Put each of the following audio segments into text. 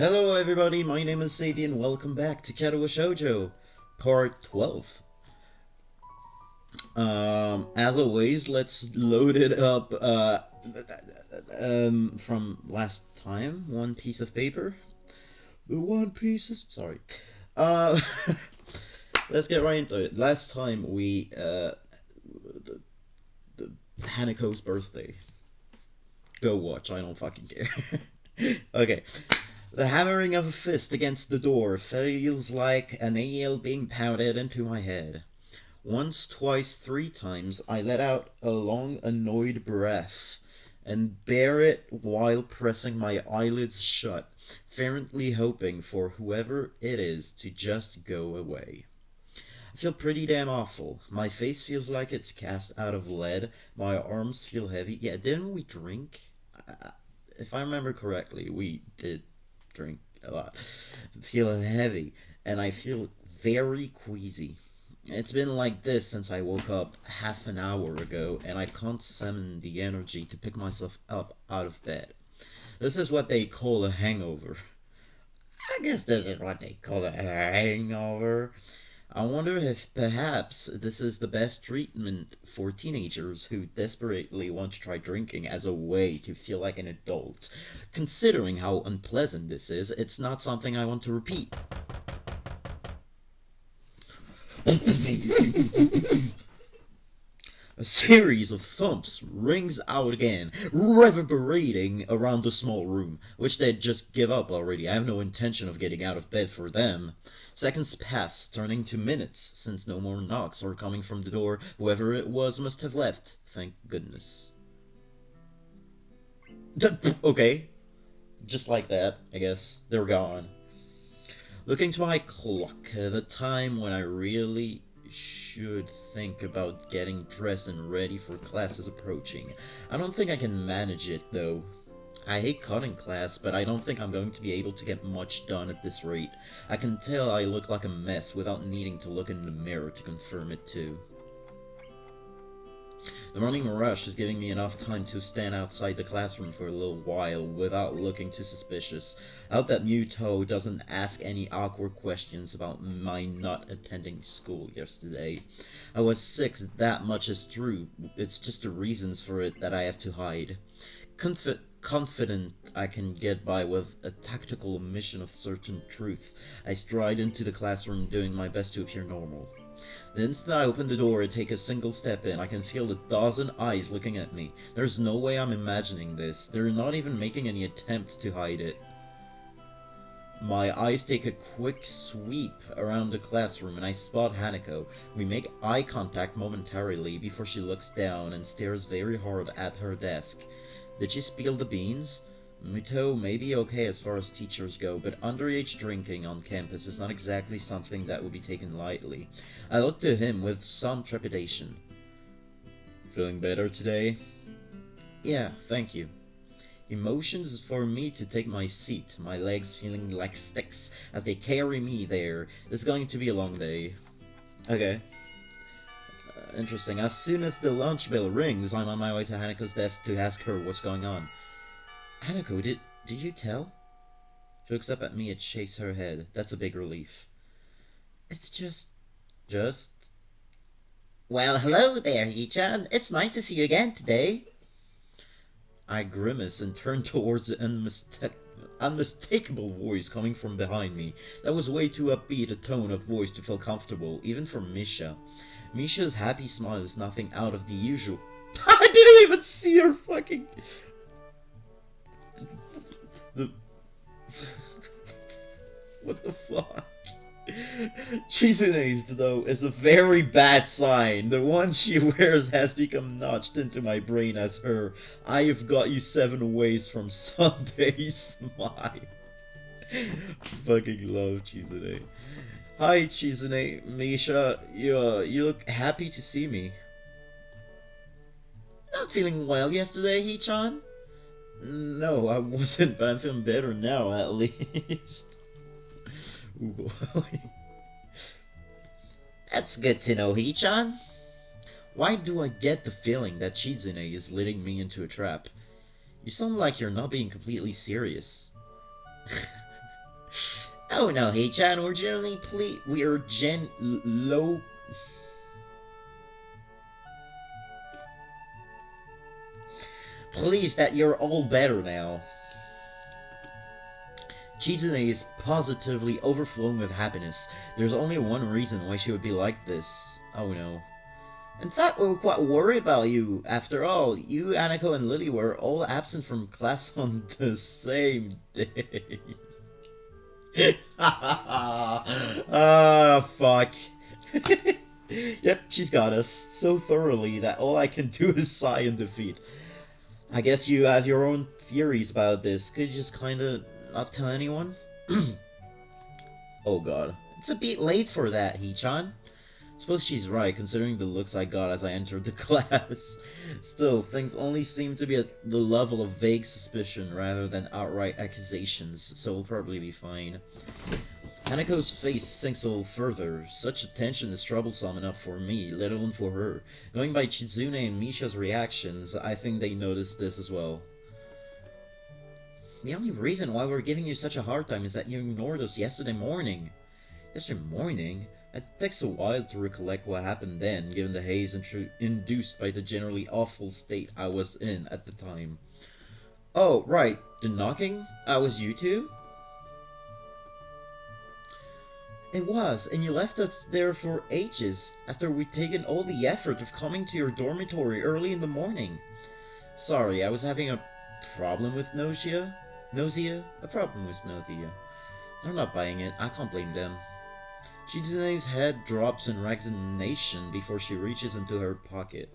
Hello everybody, my name is Sadie and welcome back to Katawa Shoujo, part 12. As always, let's load it up, from last time. One piece of paper. Sorry. Uh, let's get right into it. Last time we, the Hanako's birthday. Go watch, I don't fucking care. Okay. The hammering of a fist against the door feels like a nail being pounded into my head. Once, twice, 3 times, I let out a long, annoyed breath and bear it while pressing my eyelids shut, fervently hoping for whoever it is to just go away. I feel pretty damn awful. My face feels like it's cast out of lead. My arms feel heavy. Yeah, didn't we drink? If I remember correctly, we did drink a lot. Feel heavy, and I feel very queasy. It's been like this since I woke up half an hour ago, and I can't summon the energy to pick myself up out of bed. This is what they call a hangover. I guess this is what they call a hangover. I wonder if perhaps this is the best treatment for teenagers who desperately want to try drinking as a way to feel like an adult. Considering how unpleasant this is, it's not something I want to repeat. A series of thumps rings out again, reverberating around the small room, which they'd just give up already. I have no intention of getting out of bed for them. Seconds pass, turning to minutes, since no more knocks are coming from the door. Whoever it was must have left, thank goodness. Okay. Just like that, I guess. They're gone. Looking to my clock, the time when I really should think about getting dressed and ready for class is approaching. I don't think I can manage it, though. I hate cutting class, but I don't think I'm going to be able to get much done at this rate. I can tell I look like a mess without needing to look in the mirror to confirm it too. The morning rush is giving me enough time to stand outside the classroom for a little while without looking too suspicious. I hope that Muto doesn't ask any awkward questions about my not attending school yesterday. I was sick, that much is true. It's just the reasons for it that I have to hide. Confident I can get by with a tactical omission of certain truth, I stride into the classroom doing my best to appear normal. The instant I open the door and take a single step in, I can feel a dozen eyes looking at me. There's no way I'm imagining this. They're not even making any attempt to hide it. My eyes take a quick sweep around the classroom and I spot Hanako. We make eye contact momentarily before she looks down and stares very hard at her desk. Did she spill the beans? Muto may be okay as far as teachers go, but underage drinking on campus is not exactly something that would be taken lightly. I look to him with some trepidation. Feeling better today? Yeah, thank you. He motions for me to take my seat, my legs feeling like sticks as they carry me there. It's going to be a long day. Okay. Interesting. As soon as the lunch bell rings, I'm on my way to Hanako's desk to ask her what's going on. Hanako, did you tell? She looks up at me and shakes her head. That's a big relief. It's just... Well, hello there, Hee-chan. It's nice to see you again today. I grimace and turn towards the unmistakable voice coming from behind me. That was way too upbeat a tone of voice to feel comfortable, even for Misha. Misha's happy smile is nothing out of the usual. I didn't even see her fucking... What the fuck? Chizune's, though, is a very bad sign. The one she wears has become notched into my brain as her "I've got you 7 ways from Sunday" smile. Fucking love Chizune. Hi, Chizune. Misha, you look happy to see me. Not feeling well yesterday, Hee-chan? No, I wasn't, but I'm feeling better now, at least. Ooh boy. That's good to know, Hee-chan. Why do I get the feeling that Chizune is leading me into a trap? You sound like you're not being completely serious. Oh no, Hei-chan, we are low. Pleased that you're all better now. Chizune is positively overflowing with happiness. There's only one reason why she would be like this. Oh no. In fact, we were quite worried about you. After all, you, Hanako, and Lily were all absent from class on the same day. Ah, fuck. Yep, she's got us so thoroughly that all I can do is sigh in defeat. I guess you have your own theories about this. Could you just kinda not tell anyone? Oh god. It's a bit late for that, Hee-chan. Suppose she's right, considering the looks I got as I entered the class. Still, things only seem to be at the level of vague suspicion rather than outright accusations, so we'll probably be fine. Hanako's face sinks a little further. Such attention is troublesome enough for me, let alone for her. Going by Chizune and Misha's reactions, I think they noticed this as well. The only reason why we're giving you such a hard time is that you ignored us yesterday morning. Yesterday morning? It takes a while to recollect what happened then, given the haze induced by the generally awful state I was in at the time. Oh, right, the knocking? That was you two? It was, and you left us there for ages, after we'd taken all the effort of coming to your dormitory early in the morning. Sorry, I was having a problem with nausea? A problem with nausea. They're not buying it, I can't blame them. Chizune's head drops in resignation before she reaches into her pocket.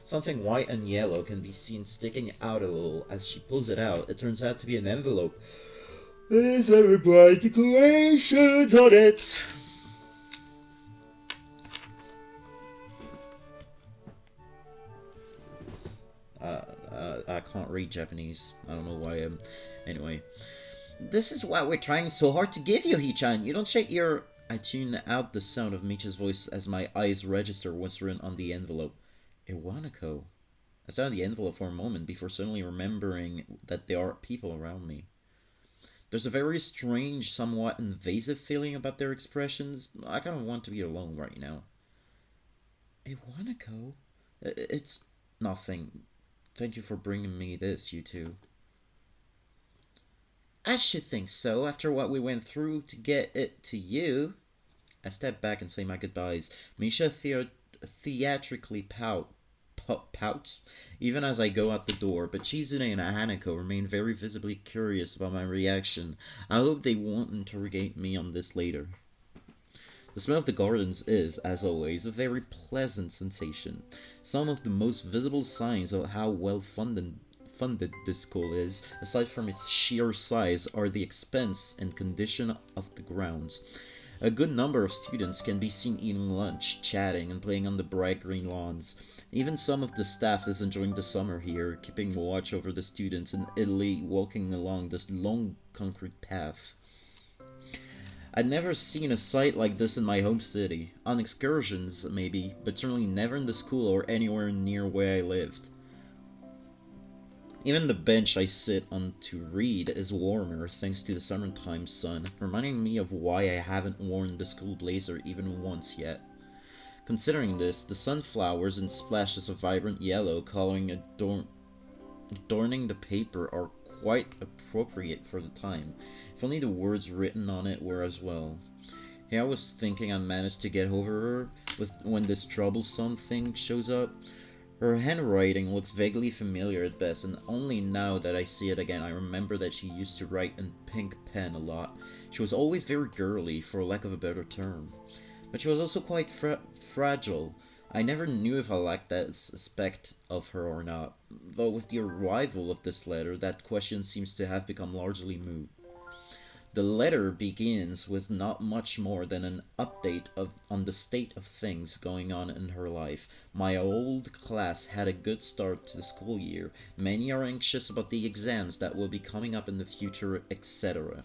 Something white and yellow can be seen sticking out a little. As she pulls it out, it turns out to be an envelope. With very bright decorations on it. I can't read Japanese. I don't know why. Anyway. This is what we're trying so hard to give you, Hee-chan. You don't shake your... I tune out the sound of Micha's voice as my eyes register what's written on the envelope. Iwanako. I stared at the envelope for a moment before suddenly remembering that there are people around me. There's a very strange, somewhat invasive feeling about their expressions. I kind of want to be alone right now. Iwanako? It's nothing. Thank you for bringing me this, you two. I should think so, after what we went through to get it to you. I step back and say my goodbyes. Misha theatrically pouts, even as I go out the door, but Chizune and Hanako remain very visibly curious about my reaction. I hope they won't interrogate me on this later. The smell of the gardens is, as always, a very pleasant sensation. Some of the most visible signs of how well funded this school is, aside from its sheer size, are the expense and condition of the grounds. A good number of students can be seen eating lunch, chatting, and playing on the bright green lawns. Even some of the staff is enjoying the summer here, keeping watch over the students in Italy walking along this long concrete path. I'd never seen a sight like this in my home city. On excursions, maybe, but certainly never in the school or anywhere near where I lived. Even the bench I sit on to read is warmer thanks to the summertime sun, reminding me of why I haven't worn the school blazer even once yet. Considering this, the sunflowers and splashes of vibrant yellow coloring adorning the paper are quite appropriate for the time. If only the words written on it were as well. Here I was thinking I managed to get over her when this troublesome thing shows up. Her handwriting looks vaguely familiar at best, and only now that I see it again I remember that she used to write in pink pen a lot. She was always very girly, for lack of a better term. But she was also quite fragile. I never knew if I liked that aspect of her or not, though with the arrival of this letter that question seems to have become largely moot. The letter begins with not much more than an update on the state of things going on in her life. My old class had a good start to the school year. Many are anxious about the exams that will be coming up in the future, etc.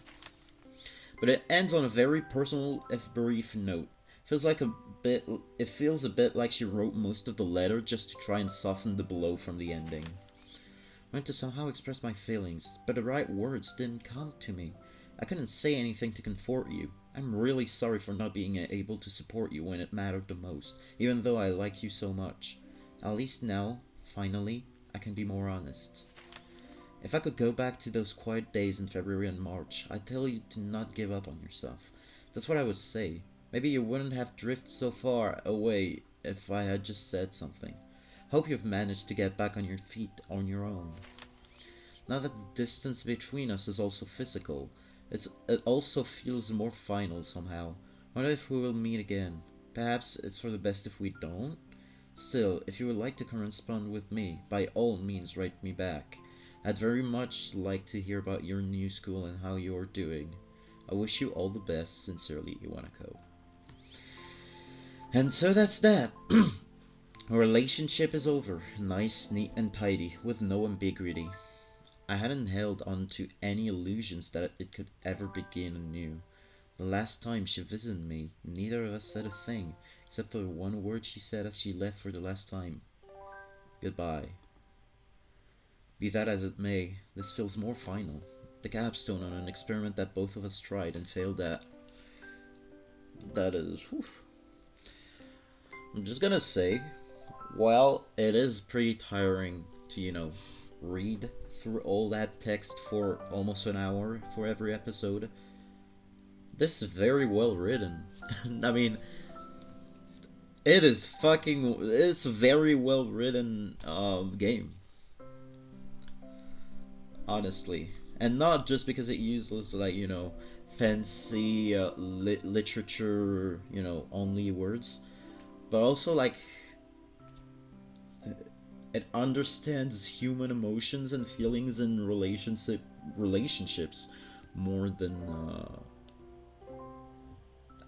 But it ends on a very personal, if brief note. It feels a bit like she wrote most of the letter just to try and soften the blow from the ending. I went to somehow express my feelings, but the right words didn't come to me. I couldn't say anything to comfort you. I'm really sorry for not being able to support you when it mattered the most, even though I like you so much. At least now, finally, I can be more honest. If I could go back to those quiet days in February and March, I'd tell you to not give up on yourself. That's what I would say. Maybe you wouldn't have drifted so far away if I had just said something. Hope you've managed to get back on your feet on your own. Now that the distance between us is also physical, it also feels more final somehow. I wonder if we will meet again. Perhaps it's for the best if we don't? Still, if you would like to correspond with me, by all means write me back. I'd very much like to hear about your new school and how you're doing. I wish you all the best. Sincerely, Iwanako. And so that's that. Our relationship is over. Nice, neat, and tidy, with no ambiguity. I hadn't held on to any illusions that it could ever begin anew. The last time she visited me, neither of us said a thing, except for the one word she said as she left for the last time. Goodbye. Be that as it may, this feels more final. The capstone on an experiment that both of us tried and failed at. That is... whew. I'm just gonna say, while it is pretty tiring to, read through all that text for almost an hour for every episode, this is very well written. I mean, it's a very well written game. Honestly. And not just because it uses, fancy literature, only words, but also, it understands human emotions and feelings in relationships more than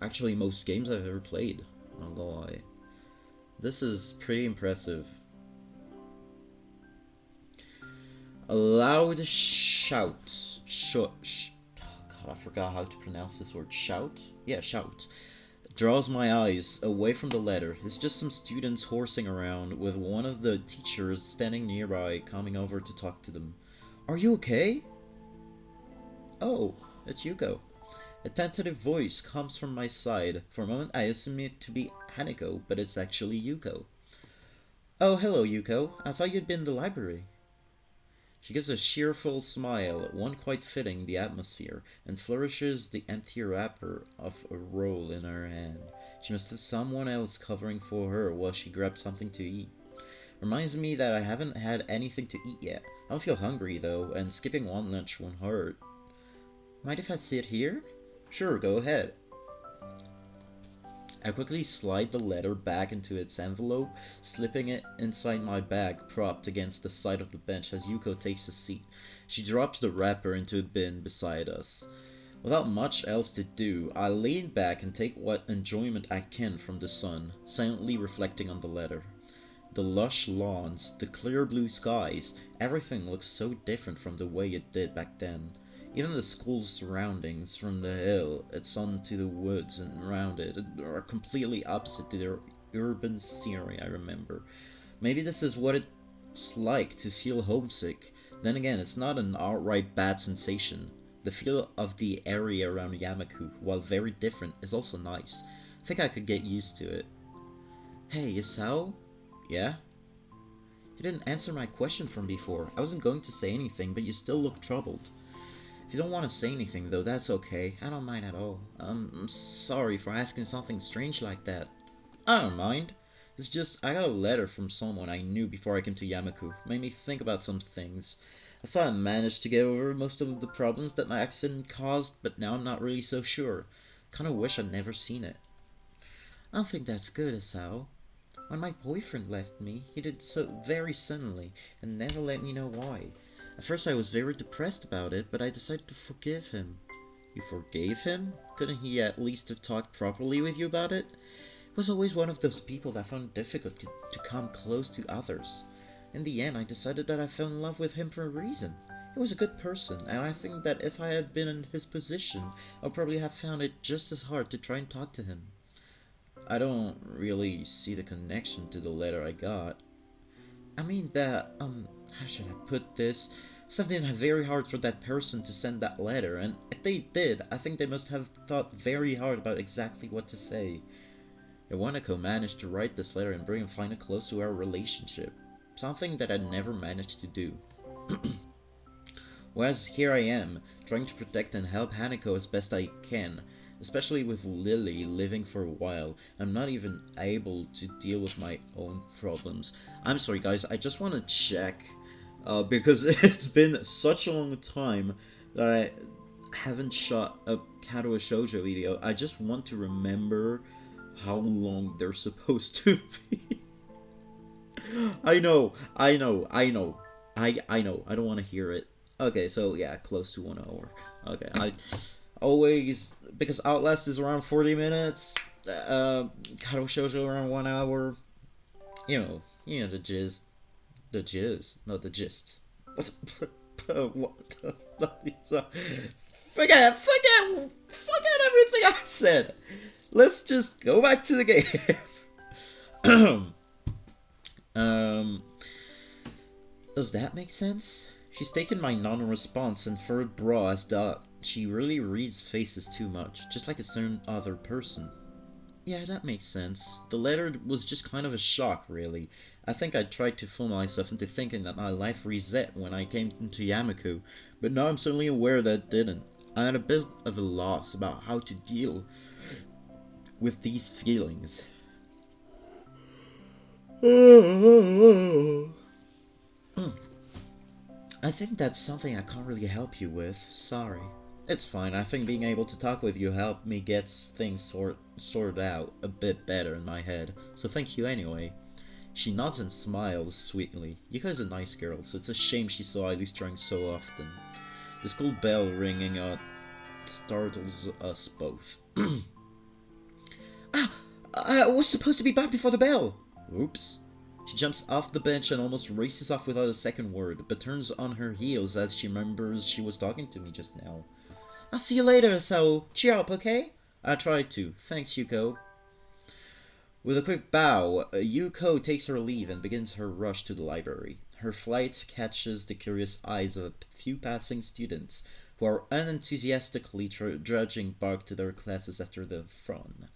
actually most games I've ever played. Not gonna lie. This is pretty impressive. A loud shout. God, I forgot how to pronounce this word. Shout? Yeah, shout. Draws my eyes away from the letter. It's just some students horsing around, with one of the teachers standing nearby, coming over to talk to them. Are you okay? Oh, it's Yuko. A tentative voice comes from my side. For a moment I assume it to be Hanako, but it's actually Yuko. Oh, hello Yuko. I thought you'd been in the library. She gives a cheerful smile, one quite fitting the atmosphere, and flourishes the empty wrapper of a roll in her hand. She must have someone else covering for her while she grabbed something to eat. Reminds me that I haven't had anything to eat yet. I don't feel hungry though, and skipping one lunch won't hurt. Mind if I sit here? Sure, go ahead. I quickly slide the letter back into its envelope, slipping it inside my bag, propped against the side of the bench as Yuko takes a seat. She drops the wrapper into a bin beside us. Without much else to do, I lean back and take what enjoyment I can from the sun, silently reflecting on the letter. The lush lawns, the clear blue skies, everything looks so different from the way it did back then. Even the school's surroundings, from the hill it's on to the woods and around it, are completely opposite to their urban scenery I remember. Maybe this is what it's like to feel homesick. Then again, it's not an outright bad sensation. The feel of the area around Yamaku, while very different, is also nice. I think I could get used to it. Hey, Hisao? Yeah? You didn't answer my question from before. I wasn't going to say anything, but you still look troubled. If you don't want to say anything, though, that's okay. I don't mind at all. I'm sorry for asking something strange like that. I don't mind. It's just, I got a letter from someone I knew before I came to Yamaku. Made me think about some things. I thought I managed to get over most of the problems that my accident caused, but now I'm not really so sure. Kinda wish I'd never seen it. I don't think that's good, Asao. When my boyfriend left me, he did so very suddenly, and never let me know why. At first I was very depressed about it, but I decided to forgive him. You forgave him? Couldn't he at least have talked properly with you about it? He was always one of those people that found it difficult to come close to others. In the end, I decided that I fell in love with him for a reason. He was a good person, and I think that if I had been in his position, I'd probably have found it just as hard to try and talk to him. I don't really see the connection to the letter I got. I mean that, how should I put this? Must have been very hard for that person to send that letter, and if they did, I think they must have thought very hard about exactly what to say. Iwanako managed to write this letter and bring Fina close to our relationship, something that I never managed to do. Whereas here I am, trying to protect and help Hanako as best I can, especially with Lily living for a while. I'm not even able to deal with my own problems. I'm sorry guys, I just want to check, because it's been such a long time that I haven't shot a Katawa Shoujo video. I just want to remember how long they're supposed to be. I know, I know, I know. I know, I don't want to hear it. Okay, so yeah, close to 1 hour. Okay, I always, because Outlast is around 40 minutes, Kado Shoujo around 1 hour. You know the jizz, not the gist. What? Forget everything I said. Let's just go back to the game. Does that make sense? She's taken my non-response and furrowed brow as that she really reads faces too much, just like a certain other person. Yeah, that makes sense. The letter was just kind of a shock, really. I think I tried to fool myself into thinking that my life reset when I came into Yamaku, but now I'm suddenly aware that it didn't. I had a bit of a loss about how to deal with these feelings. I think that's something I can't really help you with. Sorry. It's fine. I think being able to talk with you helped me get things sorted out a bit better in my head. So thank you anyway. She nods and smiles sweetly. Yuka's a nice girl, so it's a shame she saw Alice trying so often. The school bell ringing out startles us both. I was supposed to be back before the bell! Oops. She jumps off the bench and almost races off without a second word, but turns on her heels as she remembers she was talking to me just now. I'll see you later, so cheer up, okay? I tried to. Thanks, Yuko. With a quick bow, Yuko takes her leave and begins her rush to the library. Her flight catches the curious eyes of a few passing students, who are unenthusiastically trudging back to their classes after the fun.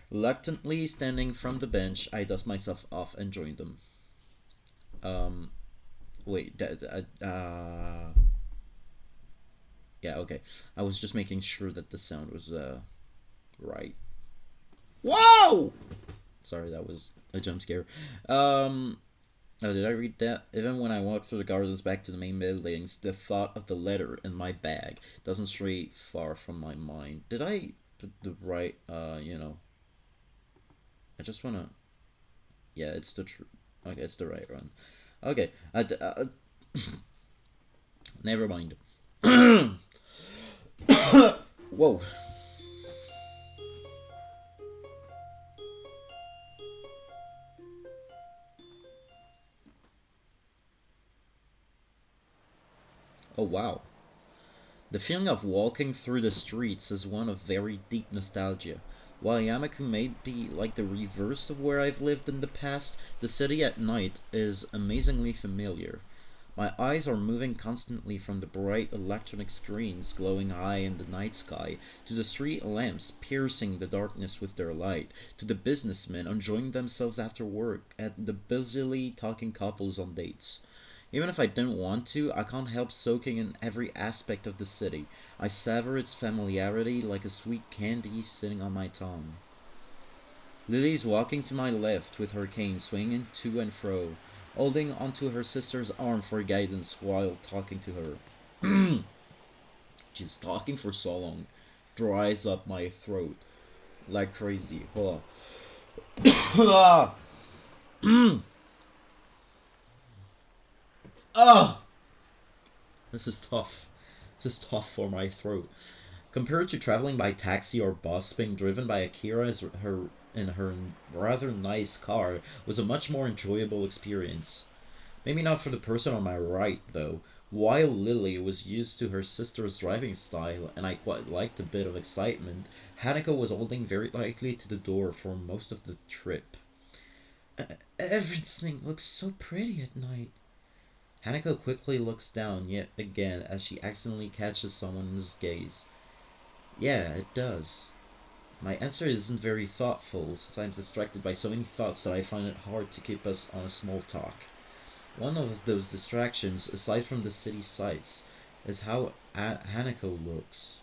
Reluctantly standing from the bench, I dust myself off and join them. Wait, yeah, okay. I was just making sure that the sound was, right. Whoa! Sorry, that was a jump scare. Oh, did I read that? Even when I walk through the gardens back to the main buildings, the thought of the letter in my bag doesn't stray far from my mind. Did I put the right, I just wanna... Yeah, it's the true... Okay, it's the right one. Okay, never mind. Whoa. Oh, wow. The feeling of walking through the streets is one of very deep nostalgia. While Yamaku may be like the reverse of where I've lived in the past, the city at night is amazingly familiar. My eyes are moving constantly from the bright electronic screens glowing high in the night sky, to the street lamps piercing the darkness with their light, to the businessmen enjoying themselves after work, and the busily talking couples on dates. Even if I didn't want to, I can't help soaking in every aspect of the city. I savor its familiarity like a sweet candy sitting on my tongue. Lily's walking to my left with her cane swinging to and fro, holding onto her sister's arm for guidance while talking to her. She's talking for so long. Dries up my throat like crazy. Hold on. Oh! This is tough. This is tough for my throat. Compared to traveling by taxi or bus, being driven by Akira in her rather nice car was a much more enjoyable experience. Maybe not for the person on my right, though. While Lily was used to her sister's driving style, and I quite liked a bit of excitement, Hanako was holding very lightly to the door for most of the trip. Everything looks so pretty at night. Hanako quickly looks down yet again as she accidentally catches someone's gaze. Yeah, it does. My answer isn't very thoughtful, since I'm distracted by so many thoughts that I find it hard to keep us on a small talk. One of those distractions, aside from the city sights, is how Hanako looks.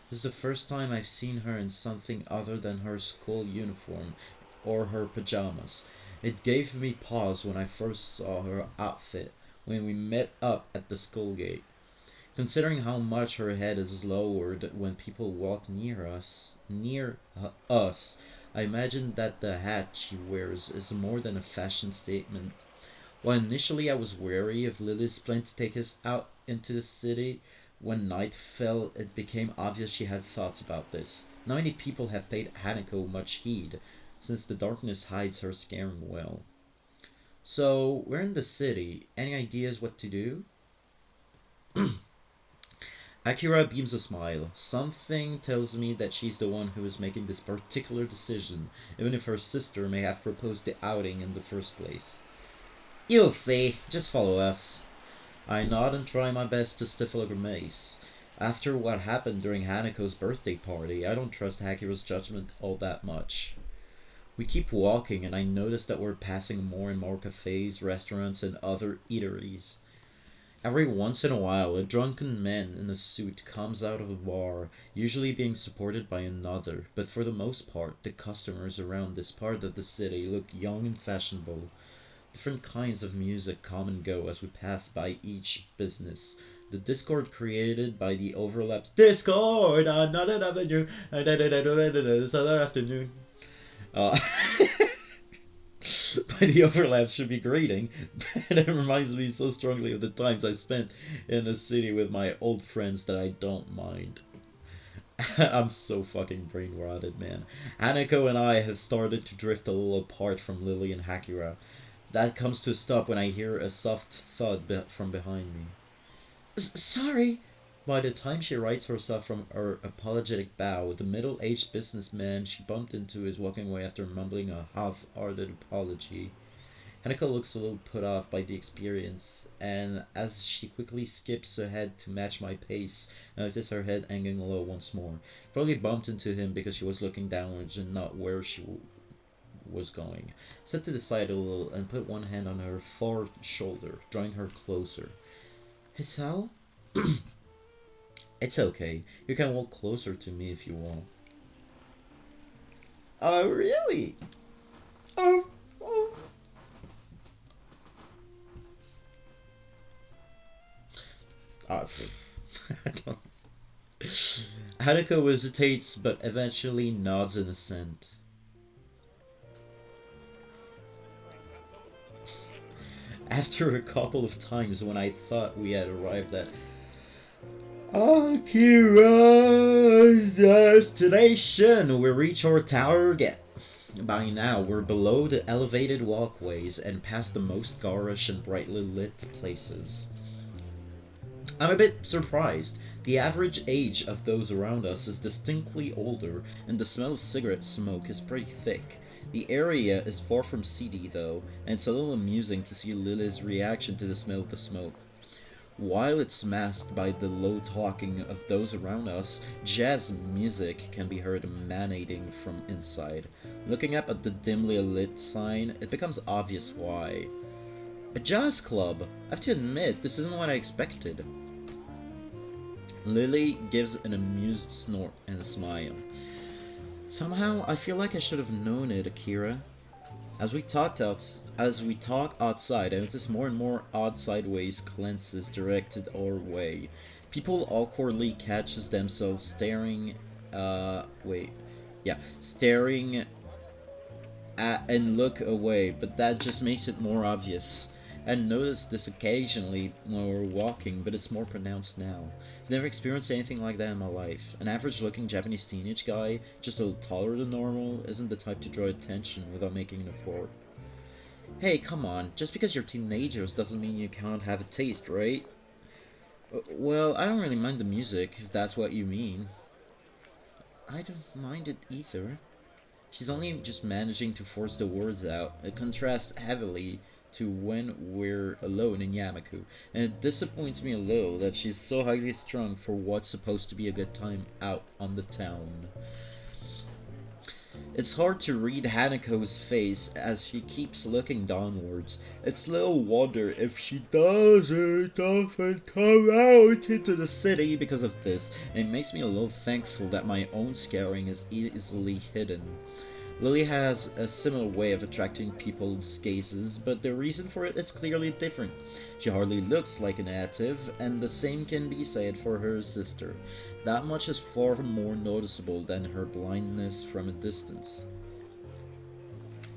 This is the first time I've seen her in something other than her school uniform or her pajamas. It gave me pause when I first saw her outfit when we met up at the school gate. Considering how much her head is lowered when people walk near us, I imagine that the hat she wears is more than a fashion statement. While initially I was wary of Lily's plan to take us out into the city, when night fell it became obvious she had thoughts about this. Not many people have paid Hanako much heed, since the darkness hides her scaring well. So, we're in the city. Any ideas what to do? Akira beams a smile. Something tells me that she's the one who is making this particular decision, even if her sister may have proposed the outing in the first place. You'll see. Just follow us. I nod and try my best to stifle a grimace. After what happened during Hanako's birthday party, I don't trust Akira's judgment all that much. We keep walking and I notice that we're passing more and more cafes, restaurants, and other eateries. Every once in a while, a drunken man in a suit comes out of a bar, usually being supported by another, but for the most part, the customers around this part of the city look young and fashionable. Different kinds of music come and go as we pass by each business. The discord created by the overlaps Discord on not an avenue this other afternoon. Uh, by the overlaps should be greeting, but it reminds me so strongly of the times I spent in the city with my old friends that I don't mind. I'm so fucking brain rotted, man. Hanako and I have started to drift a little apart from Lily and Akira. That comes to a stop when I hear a soft thud from behind me. Sorry! By the time she rights herself from her apologetic bow, the middle-aged businessman she bumped into is walking away after mumbling a half-hearted apology. Hanako looks a little put off by the experience, and as she quickly skips ahead to match my pace, I notice her head hanging low once more. Probably bumped into him because she was looking downwards and not where she was going. Stepped to the side a little and put one hand on her far shoulder, drawing her closer. Hisao? It's okay. You can walk closer to me if you want. Oh, really? Oh, oh. I don't. Hanako hesitates but eventually nods in assent. After a couple of times when I thought we had arrived at Akira's destination, we reach our target. By now, we're below the elevated walkways and past the most garish and brightly lit places. I'm a bit surprised. The average age of those around us is distinctly older, and the smell of cigarette smoke is pretty thick. The area is far from seedy, though, and it's a little amusing to see Lily's reaction to the smell of the smoke. While it's masked by the low talking of those around us, jazz music can be heard emanating from inside. Looking up at the dimly lit sign, it becomes obvious why. A jazz club! I have to admit, this isn't what I expected. Lily gives an amused snort and a smile. Somehow, I feel like I should have known it, Akira. As we talk outside, I notice more and more odd sideways glances directed our way. People awkwardly catches themselves staring at and look away, but that just makes it more obvious. I notice this occasionally when we're walking, but it's more pronounced now. I've never experienced anything like that in my life. An average-looking Japanese teenage guy, just a little taller than normal, isn't the type to draw attention without making an effort. Hey, come on, just because you're teenagers doesn't mean you can't have a taste, right? Well, I don't really mind the music, if that's what you mean. I don't mind it either. She's only just managing to force the words out. It contrasts heavily to when we're alone in Yamaku, and it disappoints me a little that she's so highly strung for what's supposed to be a good time out on the town. It's hard to read Hanako's face as she keeps looking downwards. It's little wonder if she doesn't often come out into the city because of this, and it makes me a little thankful that my own scaring is easily hidden. Lily has a similar way of attracting people's gazes, but the reason for it is clearly different. She hardly looks like a native, and the same can be said for her sister. That much is far more noticeable than her blindness from a distance.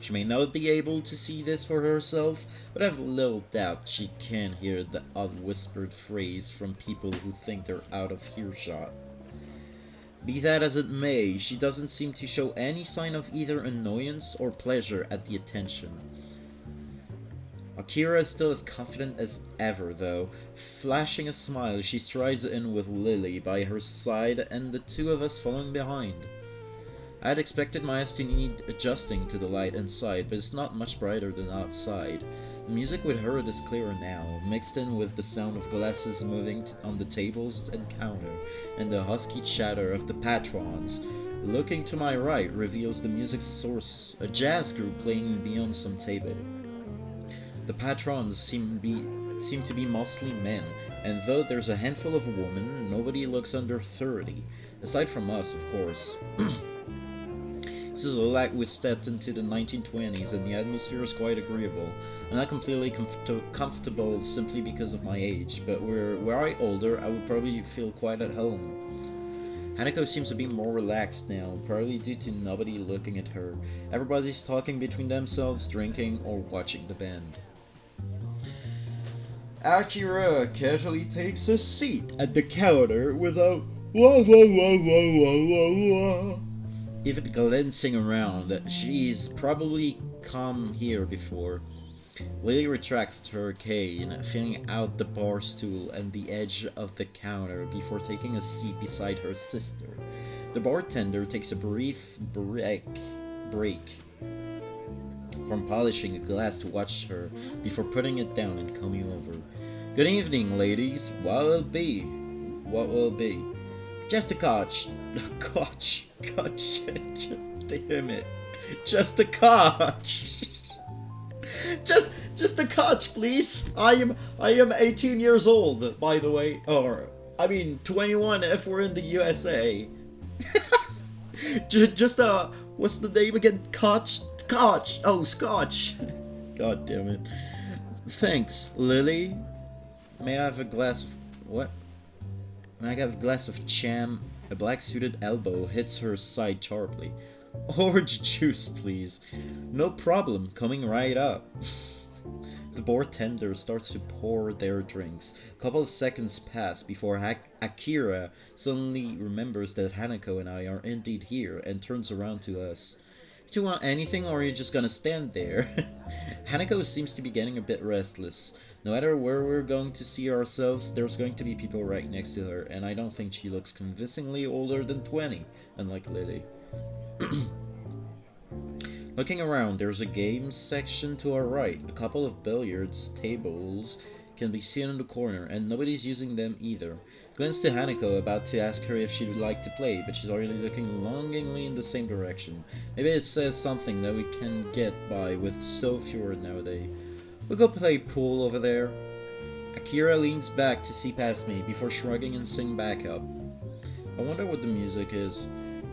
She may not be able to see this for herself, but I have little doubt she can hear the odd whispered phrase from people who think they're out of earshot. Be that as it may, she doesn't seem to show any sign of either annoyance or pleasure at the attention. Akira is still as confident as ever, though. Flashing a smile, she strides in with Lily by her side and the two of us following behind. I had expected my eyes to need adjusting to the light inside, but it's not much brighter than outside. The music we heard is clearer now, mixed in with the sound of glasses moving on the tables and counter, and the husky chatter of the patrons. Looking to my right reveals the music's source, a jazz group playing beyond some table. The patrons seem to be mostly men, and though there's a handful of women, nobody looks under 30, aside from us, of course. This is like we've stepped into the 1920s, and the atmosphere is quite agreeable. I'm not completely comfortable simply because of my age, but were I older, I would probably feel quite at home. Hanako seems to be more relaxed now, probably due to nobody looking at her. Everybody's talking between themselves, drinking, or watching the band. Akira casually takes a seat at the counter without even glancing around. She's probably come here before. Lily retracts her cane, feeling out the bar stool and the edge of the counter before taking a seat beside her sister. The bartender takes a brief break from polishing a glass to watch her before putting it down and coming over. Good evening, ladies. What will it be? What will it be? Just a cotch. Cotch. Damn it. Just a cotch. Just a cotch, please. I am 18 years old, by the way. Or, I mean, 21 if we're in the USA. Just what's the name again? Scotch. Oh, Scotch. God damn it. Thanks, Lily. May I have a glass of... what? May I have a glass of cham? A black-suited elbow hits her side sharply. Orange juice, please. No problem, coming right up. The bartender starts to pour their drinks. A couple of seconds pass before Akira suddenly remembers that Hanako and I are indeed here and turns around to us. Do you want anything, or are you just gonna stand there? Hanako seems to be getting a bit restless. No matter where we're going to see ourselves, there's going to be people right next to her, and I don't think she looks convincingly older than 20, unlike Lily. Looking around, there's a games section to our right. A couple of billiards tables can be seen in the corner, and nobody's using them either. Glance to Hanako, about to ask her if she would like to play, but she's already looking longingly in the same direction. Maybe it says something that we can get by with so fewer nowadays. We'll go play pool over there. Akira leans back to see past me before shrugging and sing back up. I wonder what the music is.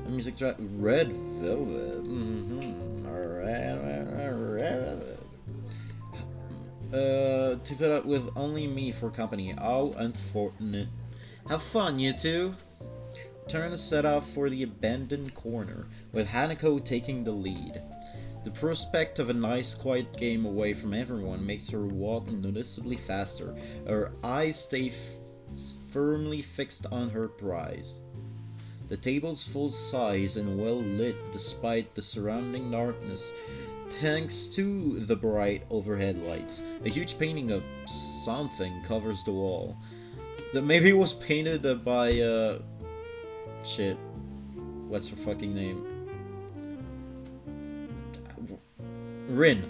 The music track Red Velvet. To put up with only me for company. How unfortunate. Have fun, you two. Turn the set off for the abandoned corner, with Hanako taking the lead. The prospect of a nice quiet game away from everyone makes her walk noticeably faster. Her eyes stay firmly fixed on her prize. The table's full size and well lit despite the surrounding darkness, thanks to the bright overhead lights. A huge painting of something covers the wall. That maybe was painted by shit. What's her fucking name? Rin.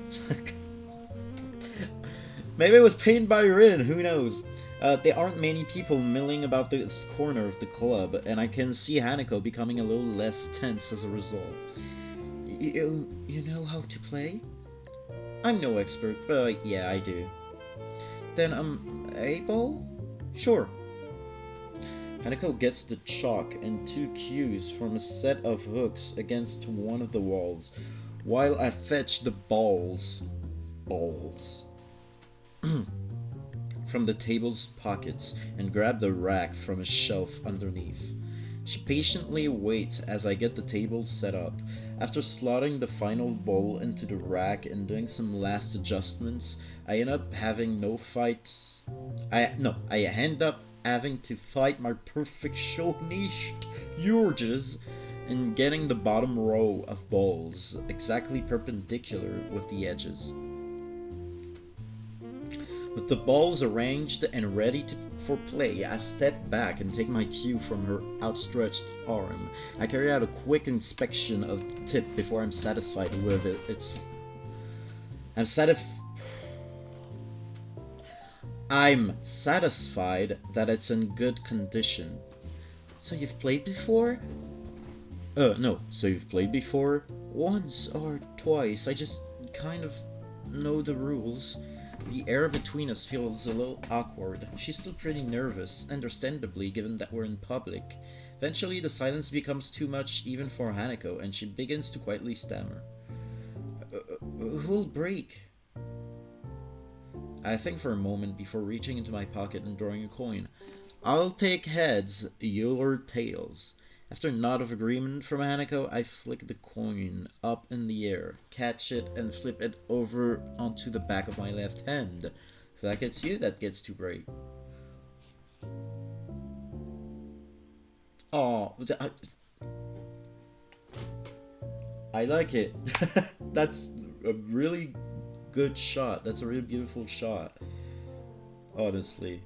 Maybe it was painted by Rin, who knows? There aren't many people milling about this corner of the club, and I can see Hanako becoming a little less tense as a result. You know how to play? I'm no expert, but yeah, I do. Then, a ball? Sure. Hanako gets the chalk and 2 cues from a set of hooks against one of the walls, while I fetch the balls from the table's pockets and grab the rack from a shelf underneath. She patiently waits as I get the table set up. After slotting the final ball into the rack and doing some last adjustments, I end up having I end up having to fight my perfectionist urges in getting the bottom row of balls exactly perpendicular with the edges. With the balls arranged and ready for play, I step back and take my cue from her outstretched arm. I carry out a quick inspection of the tip before I'm satisfied with it. I'm satisfied that it's in good condition. So you've played before? No. So you've played before? Once or twice. I just kind of know the rules. The air between us feels a little awkward. She's still pretty nervous, understandably, given that we're in public. Eventually, the silence becomes too much even for Hanako, and she begins to quietly stammer. Who'll break? I think for a moment before reaching into my pocket and drawing a coin. I'll take heads, you'll tails. After a nod of agreement from Hanako, I flick the coin up in the air, catch it, and flip it over onto the back of my left hand. If that gets you, that gets to break. Oh, I like it. That's a really good shot. That's a really beautiful shot. Honestly.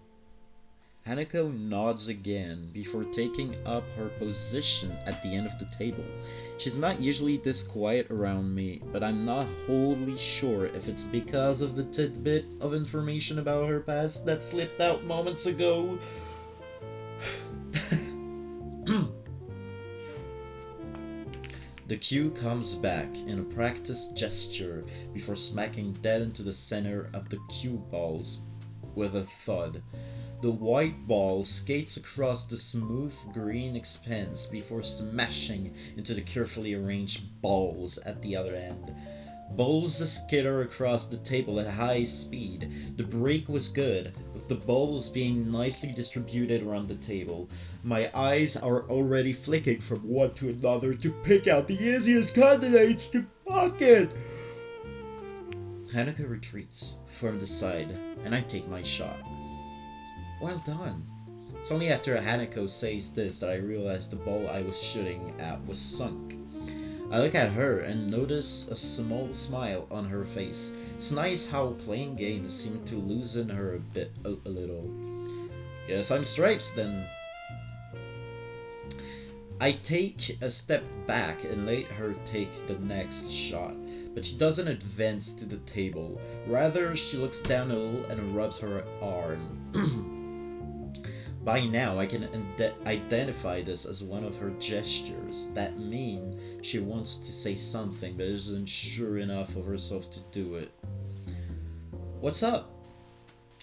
Hanako nods again before taking up her position at the end of the table. She's not usually this quiet around me, but I'm not wholly sure if it's because of the tidbit of information about her past that slipped out moments ago. The cue comes back in a practiced gesture before smacking dead into the center of the cue balls with a thud. The white ball skates across the smooth green expanse before smashing into the carefully arranged balls at the other end. Balls skitter across the table at high speed. The break was good, with the balls being nicely distributed around the table. My eyes are already flicking from one to another to pick out the easiest candidates to pocket. Hanako retreats from the side, and I take my shot. Well done. It's only after Hanako says this that I realize the ball I was shooting at was sunk. I look at her and notice a small smile on her face. It's nice how playing games seem to loosen her a little. Guess I'm stripes then. I take a step back and let her take the next shot, but she doesn't advance to the table. Rather, she looks down a little and rubs her arm. By now, I can identify this as one of her gestures that mean she wants to say something but isn't sure enough of herself to do it. What's up?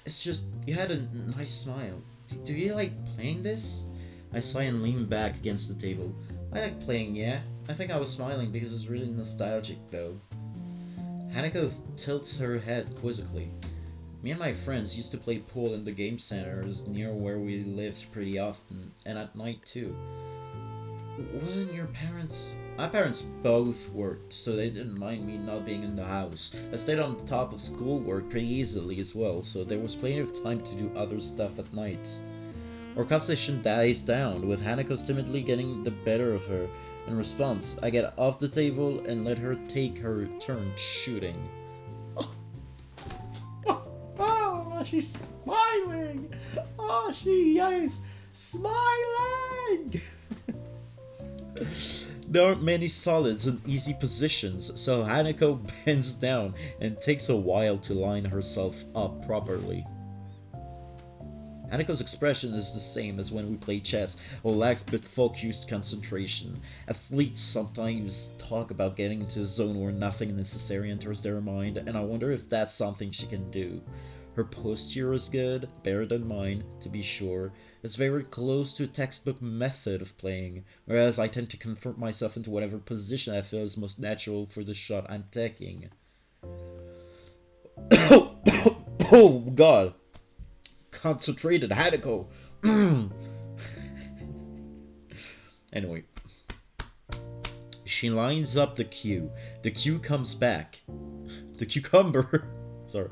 It's just, you had a nice smile. Do you like playing this? I sigh and lean back against the table. I like playing, yeah. I think I was smiling because it's really nostalgic though. Hanako tilts her head quizzically. Me and my friends used to play pool in the game centers near where we lived pretty often, and at night too. Wasn't your parents... My parents both worked, so they didn't mind me not being in the house. I stayed on top of schoolwork pretty easily as well, so there was plenty of time to do other stuff at night. Our conversation dies down, with Hanako timidly getting the better of her. In response, I get off the table and let her take her turn shooting. She's smiling! She is smiling! There aren't many solids in easy positions, so Hanako bends down and takes a while to line herself up properly. Hanako's expression is the same as when we play chess, or lacks but focused concentration. Athletes sometimes talk about getting into a zone where nothing necessary enters their mind, and I wonder if that's something she can do. Her posture is good, better than mine, to be sure. It's very close to a textbook method of playing, whereas I tend to convert myself into whatever position I feel is most natural for the shot I'm taking. Oh god! Concentrated Hanako! Anyway. She lines up the cue. The cue comes back. The cucumber! Sorry.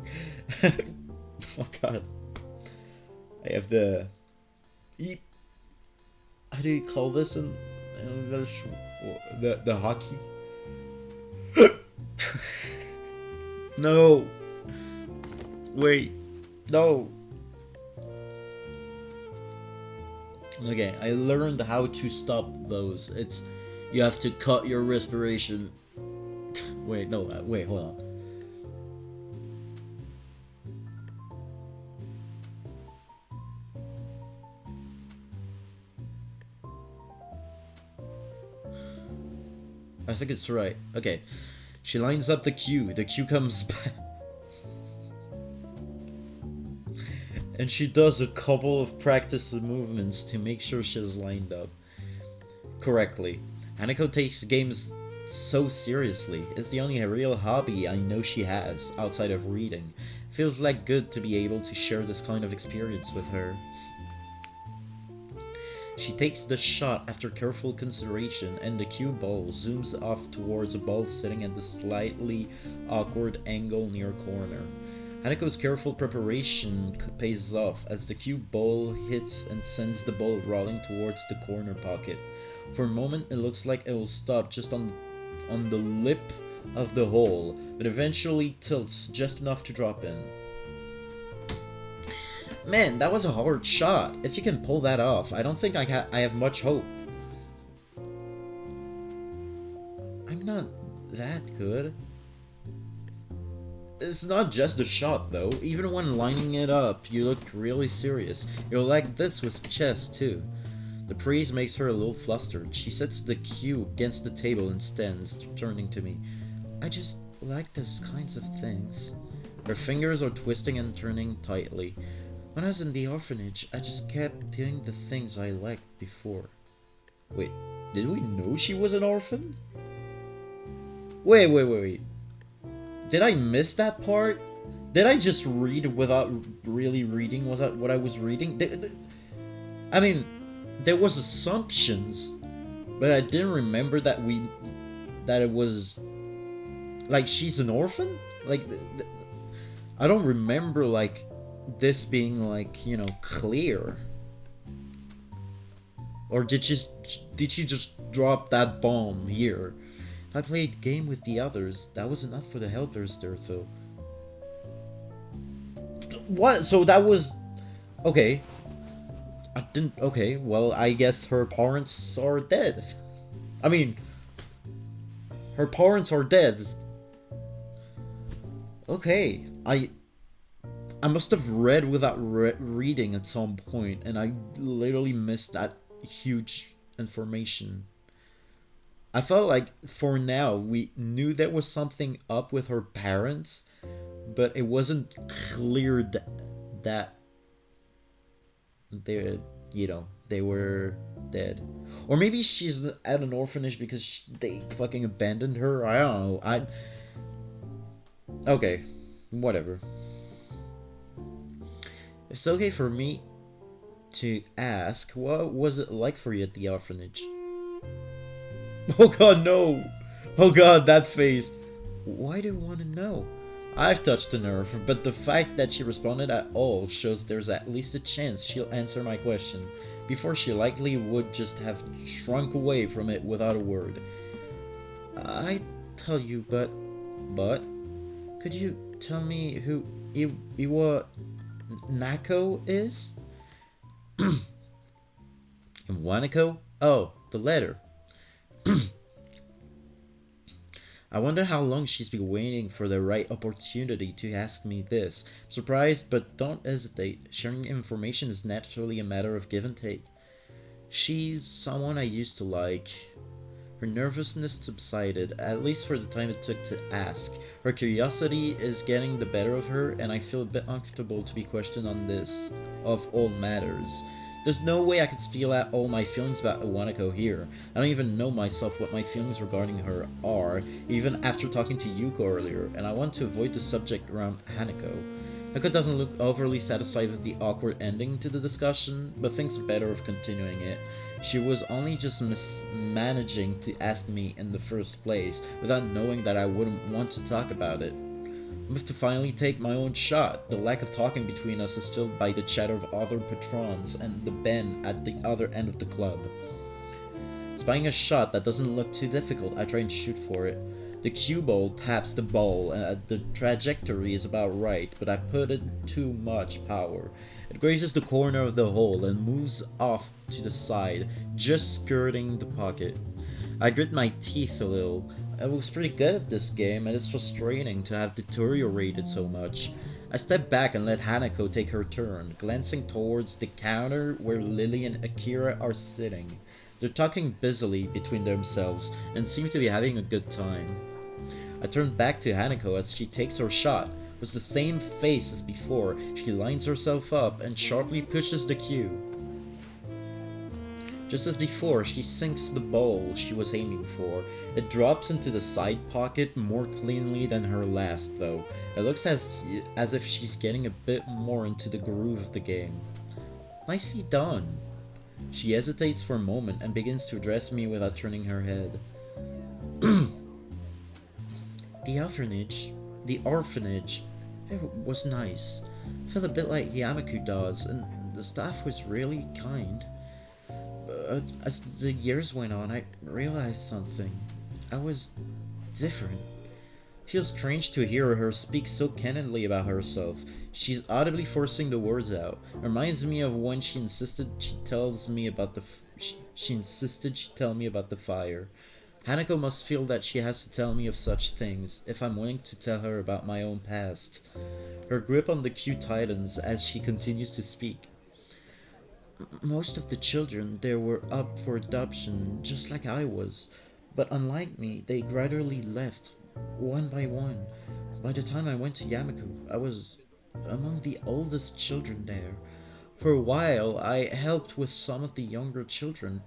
Oh god. I have the... How do you call this in English? The hockey? No! Wait. No! Okay, I learned how to stop those. It's... You have to cut your respiration. Wait, no, wait, hold on. I think it's right. Okay. She lines up the cue. The cue comes back. And she does a couple of practice movements to make sure she's lined up correctly. Hanako takes games so seriously. It's the only real hobby I know she has, outside of reading. Feels like good to be able to share this kind of experience with her. She takes the shot after careful consideration, and the cue ball zooms off towards a ball sitting at the slightly awkward angle near corner. Hanako's careful preparation pays off as the cue ball hits and sends the ball rolling towards the corner pocket. For a moment it looks like it will stop just on the lip of the hole, but eventually tilts just enough to drop in. Man, that was a hard shot. If you can pull that off, I don't think I have much hope. I'm not that good. It's not just a shot though. Even when lining it up, you look really serious. You're like this with chess too. The praise makes her a little flustered. She sets the cue against the table and stands, turning to me. I just like those kinds of things. Her fingers are twisting and turning tightly. When I was in the orphanage, I just kept doing the things I liked before. Wait, did we know she was an orphan? Wait. Did I miss that part? Did I just read without really reading what I was reading? I mean, there was assumptions, but I didn't remember that it was like she's an orphan? Like I don't remember like this being like, you know, clear. Or did she just drop that bomb here? If I played game with the others, that was enough for the helpers there though. What? So that was okay. I didn't. Okay, well, I guess her parents are dead. I mean, her parents are dead. Okay, I must have read without reading at some point, and I literally missed that huge information. I felt like for now we knew there was something up with her parents, but it wasn't clear that they were dead. Or maybe she's at an orphanage because they fucking abandoned her. I don't know. Okay, whatever. It's okay for me to ask, what was it like for you at the orphanage? Oh god, no! Oh god, that face! Why do you want to know? I've touched a nerve, but the fact that she responded at all shows there's at least a chance she'll answer my question. Before, she likely would just have shrunk away from it without a word. I tell you, but... Could you tell me who Nako is? Wanako? Oh, the letter. I wonder how long she's been waiting for the right opportunity to ask me this. Surprised, but don't hesitate. Sharing information is naturally a matter of give and take. She's someone I used to like. Her nervousness subsided, at least for the time it took to ask. Her curiosity is getting the better of her, and I feel a bit uncomfortable to be questioned on this, of all matters. There's no way I could spill out all my feelings about Iwanako here. I don't even know myself what my feelings regarding her are, even after talking to Yuko earlier, and I want to avoid the subject around Hanako. Hanako doesn't look overly satisfied with the awkward ending to the discussion, but thinks better of continuing it. She was only just managing to ask me in the first place, without knowing that I wouldn't want to talk about it. I have to finally take my own shot. The lack of talking between us is filled by the chatter of other patrons and the Ben at the other end of the club. Spying a shot that doesn't look too difficult, I try and shoot for it. The cue ball taps the ball, and the trajectory is about right, but I put in too much power. It grazes the corner of the hole and moves off to the side, just skirting the pocket. I grit my teeth a little. I was pretty good at this game, and it's frustrating to have deteriorated so much. I step back and let Hanako take her turn, glancing towards the counter where Lily and Akira are sitting. They're talking busily between themselves and seem to be having a good time. I turn back to Hanako as she takes her shot. With the same face as before, she lines herself up and sharply pushes the cue. Just as before, she sinks the ball she was aiming for. It drops into the side pocket more cleanly than her last, though. It looks as if she's getting a bit more into the groove of the game. Nicely done. She hesitates for a moment and begins to address me without turning her head. The orphanage, it was nice. Felt a bit like Yamaku does, and the staff was really kind. But as the years went on, I realized something. I was different. Feels strange to hear her speak so candidly about herself. She's audibly forcing the words out. Reminds me of when she insisted she tell me about the fire. Hanako must feel that she has to tell me of such things, if I'm willing to tell her about my own past. Her grip on the cue tightens as she continues to speak. Most of the children there were up for adoption, just like I was. But unlike me, they gradually left, one by one. By the time I went to Yamaku, I was among the oldest children there. For a while, I helped with some of the younger children,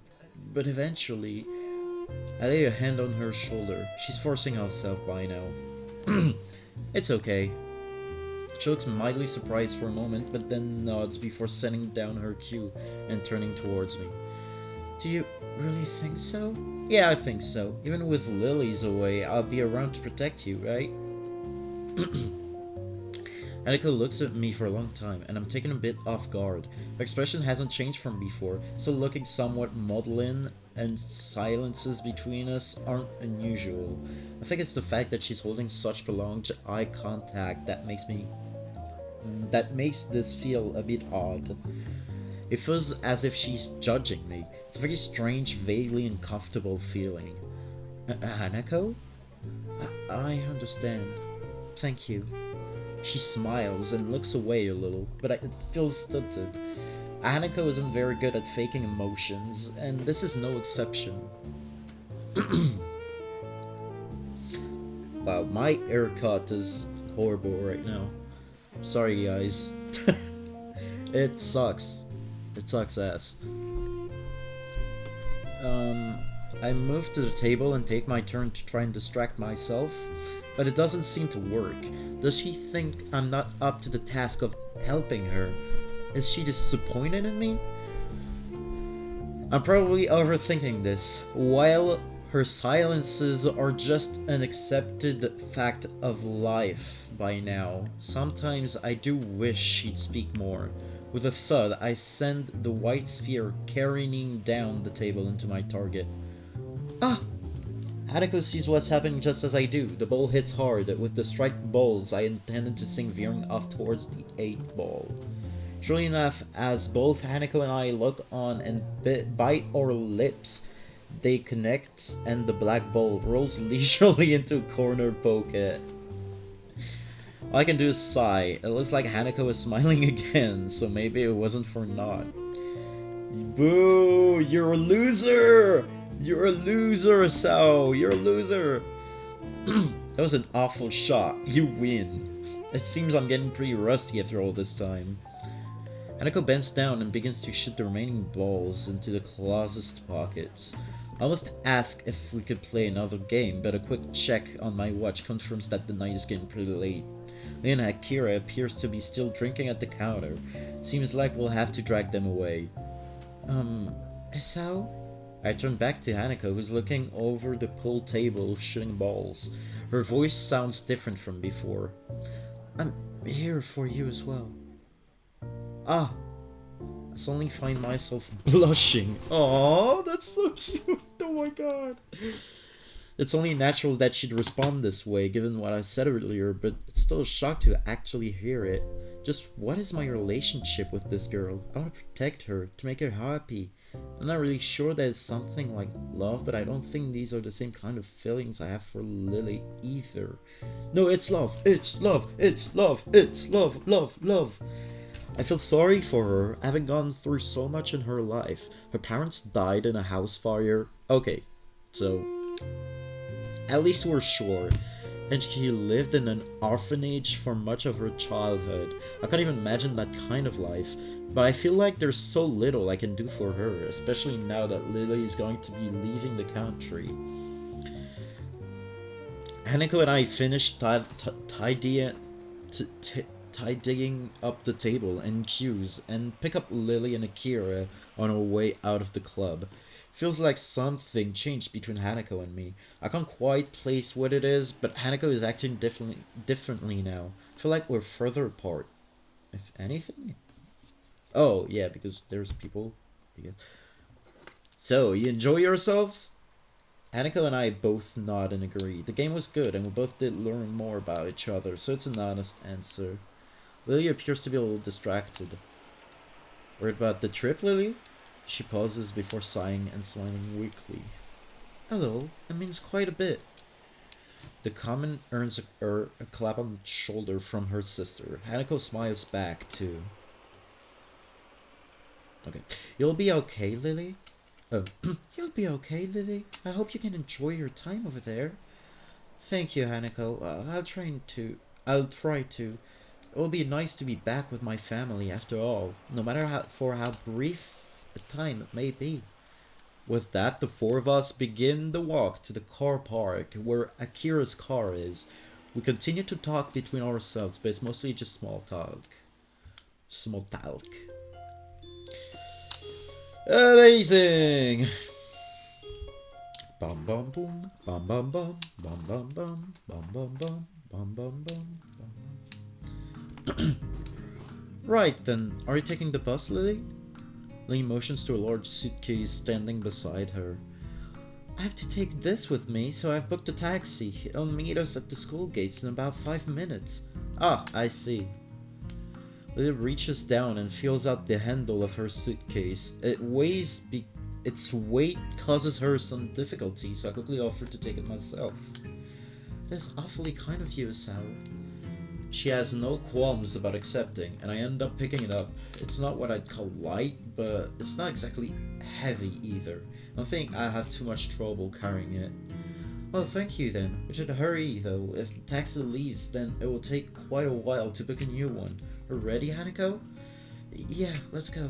but eventually, I lay a hand on her shoulder. She's forcing herself by now. It's okay. She looks mildly surprised for a moment, but then nods before setting down her cue and turning towards me. Do you really think so? Yeah, I think so. Even with Lily's away, I'll be around to protect you, right? Hanako looks at me for a long time, and I'm taken a bit off guard. Her expression hasn't changed from before, still looking somewhat maudlin, and silences between us aren't unusual. I think it's the fact that she's holding such prolonged eye contact that makes this feel a bit odd. It feels as if she's judging me. It's a very strange, vaguely uncomfortable feeling. Hanako? I understand. Thank you. She smiles and looks away a little, but it feels stunted. Hanako isn't very good at faking emotions, and this is no exception. Wow, my haircut is horrible right now. Sorry guys. It sucks. It sucks ass. I move to the table and take my turn to try and distract myself, but it doesn't seem to work. Does she think I'm not up to the task of helping her? Is she disappointed in me? I'm probably overthinking this, while her silences are just an accepted fact of life by now. Sometimes I do wish she'd speak more. With a thud, I send the white sphere careening down the table into my target. Ah! Hanako sees what's happening just as I do. The ball hits hard, with the striped balls I intended to sing veering off towards the 8th ball. Surely enough, as both Hanako and I look on and bite our lips, They connect, and the black ball rolls leisurely into a corner pocket. All I can do is sigh. It looks like Hanako is smiling again, so maybe it wasn't for naught. Boo! You're a loser! You're a loser, Sao! You're a loser! That was an awful shot. You win. It seems I'm getting pretty rusty after all this time. Hanako bends down and begins to shoot the remaining balls into the closest pockets. I almost ask if we could play another game, but a quick check on my watch confirms that the night is getting pretty late. Lilly and Akira appears to be still drinking at the counter. Seems like we'll have to drag them away. Hisao? I turn back to Hanako, who's looking over the pool table, shooting balls. Her voice sounds different from before. I'm here for you as well. Ah! I suddenly find myself blushing. Oh, that's so cute! Oh my god! It's only natural that she'd respond this way, given what I said earlier, but it's still a shock to actually hear it. Just what is my relationship with this girl? I want to protect her, to make her happy. I'm not really sure that it's something like love, but I don't think these are the same kind of feelings I have for Lilly either. No, it's love! It's love! It's love! It's love! Love! Love! I feel sorry for her, having gone through so much in her life. Her parents died in a house fire. Okay, so at least we're sure. And she lived in an orphanage for much of her childhood. I can't even imagine that kind of life. But I feel like there's so little I can do for her, especially now that Lilly is going to be leaving the country. Hanako and I finished tidying up the table and cues and pick up Lilly and Akira on our way out of the club. Feels like something changed between Hanako and me. I can't quite place what it is, but Hanako is acting differently now. I feel like we're further apart, if anything. Oh yeah, because there's people, I guess. So, you enjoy yourselves? Hanako and I both nod and agree. The game was good, and we both did learn more about each other, so it's an honest answer. Lilly appears to be a little distracted. Worried about the trip, Lilly? She pauses before sighing and smiling weakly. Hello, it means quite a bit. The comment earns a clap on the shoulder from her sister. Hanako smiles back, too. Okay. You'll be okay, Lilly? You'll be okay, Lilly. I hope you can enjoy your time over there. Thank you, Hanako. I'll try to. It will be nice to be back with my family after all, no matter how brief a time it may be. With that, the four of us begin the walk to the car park, where Akira's car is. We continue to talk between ourselves, but it's mostly just small talk. Small talk. Amazing! Bum bum boom, bum bum bum, bum bum bum, bum bum bum, bum bum bum. Right then, are you taking the bus, Lilly? Lilly motions to a large suitcase standing beside her. I have to take this with me, so I've booked a taxi. It'll meet us at the school gates in about 5 minutes. Ah, I see. Lilly reaches down and feels out the handle of her suitcase. Its weight causes her some difficulty, so I quickly offer to take it myself. That's awfully kind of you, Sao. She has no qualms about accepting, and I end up picking it up. It's not what I'd call light, but it's not exactly heavy either. I don't think I have too much trouble carrying it. Well, thank you then. We should hurry though. If the taxi leaves, then it will take quite a while to book a new one. Are you ready, Hanako? Yeah, let's go.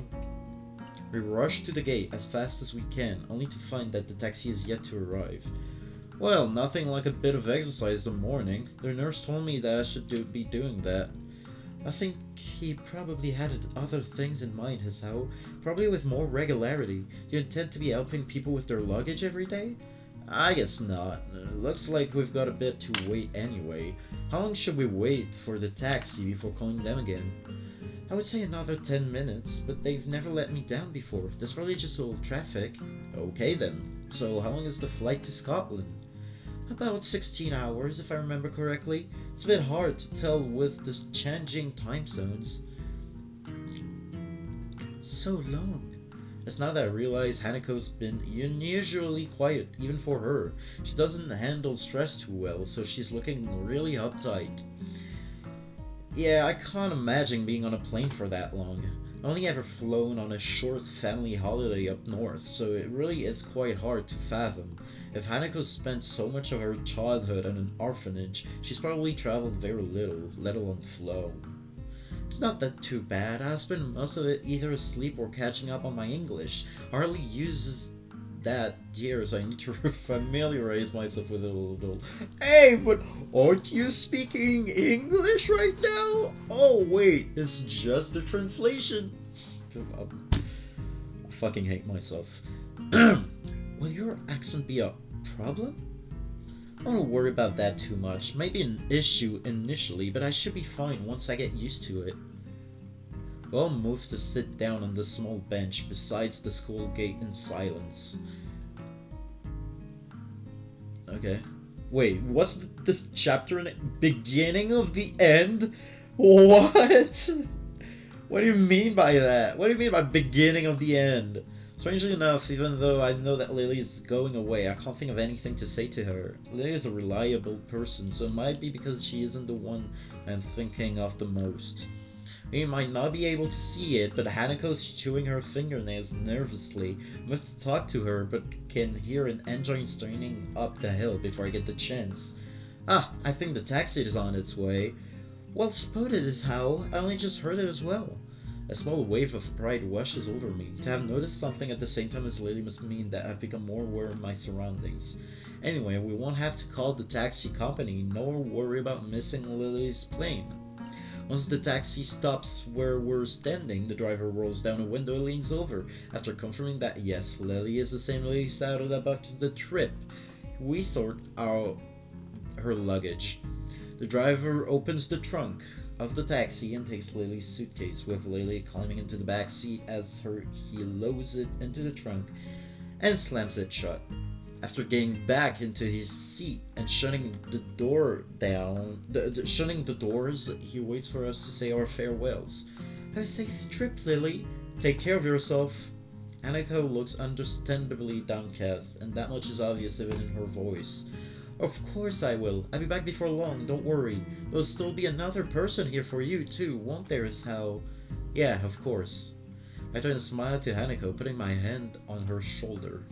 We rush to the gate as fast as we can, only to find that the taxi is yet to arrive. Well, nothing like a bit of exercise in the morning. The nurse told me that I should be doing that. I think he probably had other things in mind, Hisao. Probably with more regularity. Do you intend to be helping people with their luggage every day? I guess not. Looks like we've got a bit to wait anyway. How long should we wait for the taxi before calling them again? I would say another 10 minutes, but they've never let me down before. There's probably just a little traffic. Okay then. So how long is the flight to Scotland? About 16 hours, if I remember correctly. It's a bit hard to tell with the changing time zones. So long. It's now that I realize Hanako's been unusually quiet, even for her. She doesn't handle stress too well, so she's looking really uptight. Yeah, I can't imagine being on a plane for that long. I've only ever flown on a short family holiday up north, so it really is quite hard to fathom. If Hanako spent so much of her childhood in an orphanage, she's probably traveled very little, let alone flown. It's not that too bad. I spend most of it either asleep or catching up on my English. I hardly uses that here, so I need to familiarize myself with it a little. Hey, but aren't you speaking English right now? Oh wait, it's just a translation. I fucking hate myself. Will your accent be a problem? I don't worry about that too much. Maybe an issue initially, but I should be fine once I get used to it. We all moved to sit down on the small bench besides the school gate in silence. Okay. Wait, what's this chapter in the beginning of the end? What? What do you mean by that? What do you mean by beginning of the end? Strangely enough, even though I know that Lily is going away, I can't think of anything to say to her. Lily is a reliable person, so it might be because she isn't the one I'm thinking of the most. You might not be able to see it, but Hanako's chewing her fingernails nervously. I must talk to her, but can hear an engine straining up the hill before I get the chance. Ah, I think the taxi is on its way. Well spotted, Hisao. I only just heard it as well. A small wave of pride washes over me. To have noticed something at the same time as Lily must mean that I've become more aware of my surroundings. Anyway, we won't have to call the taxi company, nor worry about missing Lily's plane. Once the taxi stops where we're standing, the driver rolls down a window and leans over. After confirming that yes, Lily is the same Lily started about the trip, we sort out her luggage. The driver opens the trunk of the taxi and takes Lily's suitcase, with Lily climbing into the back seat as he loads it into the trunk and slams it shut. After getting back into his seat and shutting the door down, shutting the doors, he waits for us to say our farewells. Have a safe trip, Lily. Take care of yourself. Hanako looks understandably downcast, and that much is obvious even in her voice. Of course I will. I'll be back before long, don't worry. There'll still be another person here for you too, won't there, Hisao? Yeah, of course. I turn and smile to Hanako, putting my hand on her shoulder.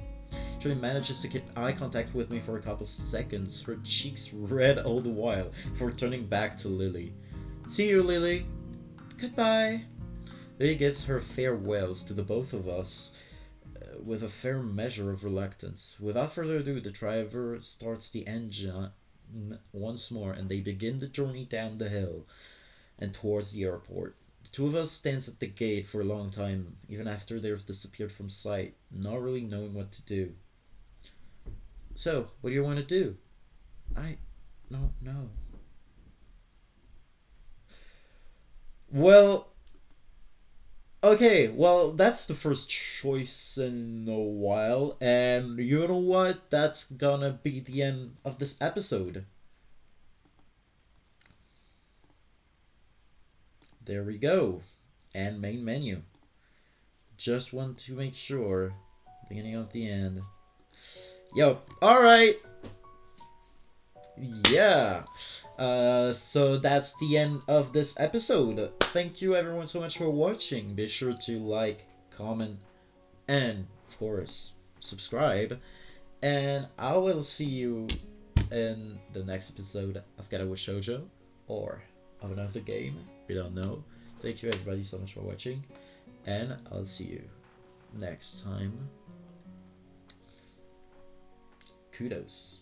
She only manages to keep eye contact with me for a couple seconds, her cheeks red all the while, before turning back to Lily. See you, Lily. Goodbye. Lily gives her farewells to the both of us, with a fair measure of reluctance. Without further ado, the driver starts the engine once more, and they begin the journey down the hill and towards the airport. The two of us stands at the gate for a long time, even after they've disappeared from sight, not really knowing what to do. So, what do you want to do? I don't know. Well, okay, well, that's the first choice in a while, and you know what? That's gonna be the end of this episode. There we go. And main menu. Just want to make sure. Beginning of the end. Yo, alright! Yeah. So that's the end of this episode. Thank you everyone so much for watching. Be sure to like, comment, and of course, subscribe. And I will see you in the next episode of Katawa Shoujo or of another game. We don't know. Thank you everybody so much for watching. And I'll see you next time. Kudos.